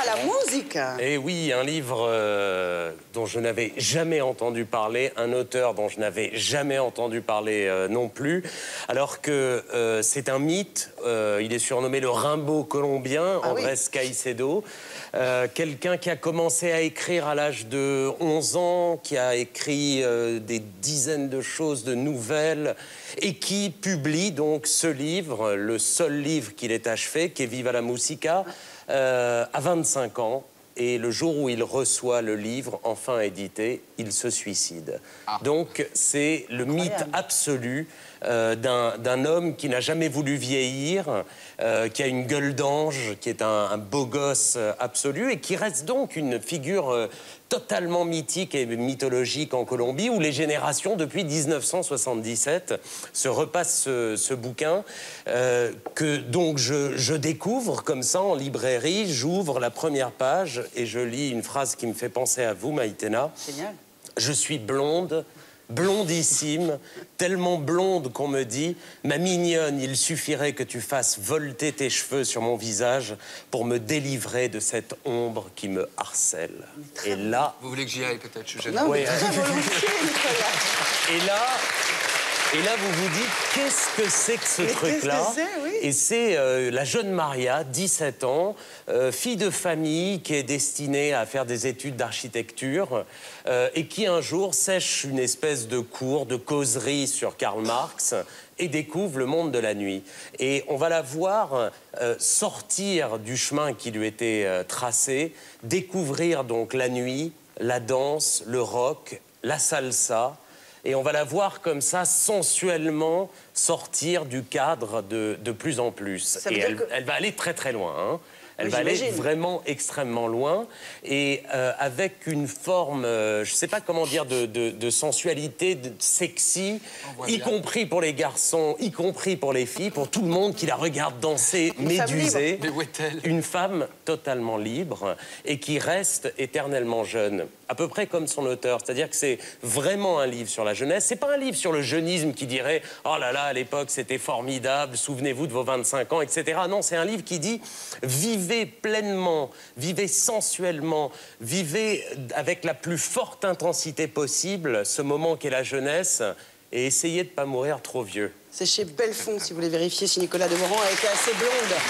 la musique. Et oui, un livre dont je n'avais jamais entendu parler, un auteur dont je n'avais jamais entendu parler non plus, alors que c'est un mythe. Il est surnommé le Rimbaud colombien, Andrés Caicedo. Quelqu'un qui a commencé à écrire à l'âge de 11 ans, qui a écrit des dizaines de choses, de nouvelles, et qui publie donc ce livre, le seul livre qu'il ait achevé, qui est Viva la Musica, à 25 ans. Et le jour où il reçoit le livre, enfin édité, il se suicide. Donc c'est le mythe absolu d'un homme qui n'a jamais voulu vieillir, qui a une gueule d'ange, qui est un beau gosse absolu et qui reste donc une figure totalement mythique et mythologique en Colombie, où les générations, depuis 1977, se repassent ce bouquin que donc je découvre comme ça en librairie. J'ouvre la première page et je lis une phrase qui me fait penser à vous, Maïtena. Génial. Je suis blonde, blondissime, tellement blonde qu'on me dit « Ma mignonne, il suffirait que tu fasses volter tes cheveux sur mon visage pour me délivrer de cette ombre qui me harcèle. » Et là... Vous voulez que j'y aille peut-être? Je suis gêné. Non, mais Oui, très volontiers, Nicolas. Et là, vous vous dites, qu'est-ce que c'est que ce truc-là? Et c'est la jeune Maria, 17 ans, fille de famille qui est destinée à faire des études d'architecture et qui un jour sèche une espèce de cours, de causerie sur Karl Marx et découvre le monde de la nuit. Et on va la voir sortir du chemin qui lui était tracé, découvrir donc la nuit, la danse, le rock, la salsa. Et on va la voir comme ça, sensuellement, sortir du cadre de plus en plus. Et elle va aller très très loin, hein. Elle va aller vraiment extrêmement loin. Et avec une forme, je ne sais pas comment dire, de sensualité, de sexy, y compris pour les garçons, y compris pour les filles, pour tout le monde qui la regarde danser, médusée. Mais où est-elle? Une femme totalement libre et qui reste éternellement jeune. À peu près comme son auteur. C'est-à-dire que c'est vraiment un livre sur la jeunesse. C'est pas un livre sur le jeunisme qui dirait « Oh là là, à l'époque, c'était formidable, souvenez-vous de vos 25 ans, etc. » Non, c'est un livre qui dit « Vivez pleinement, vivez sensuellement, vivez avec la plus forte intensité possible ce moment qu'est la jeunesse et essayez de ne pas mourir trop vieux. » C'est chez Bellefond, si vous voulez vérifier si Nicolas Demorand a été assez blonde.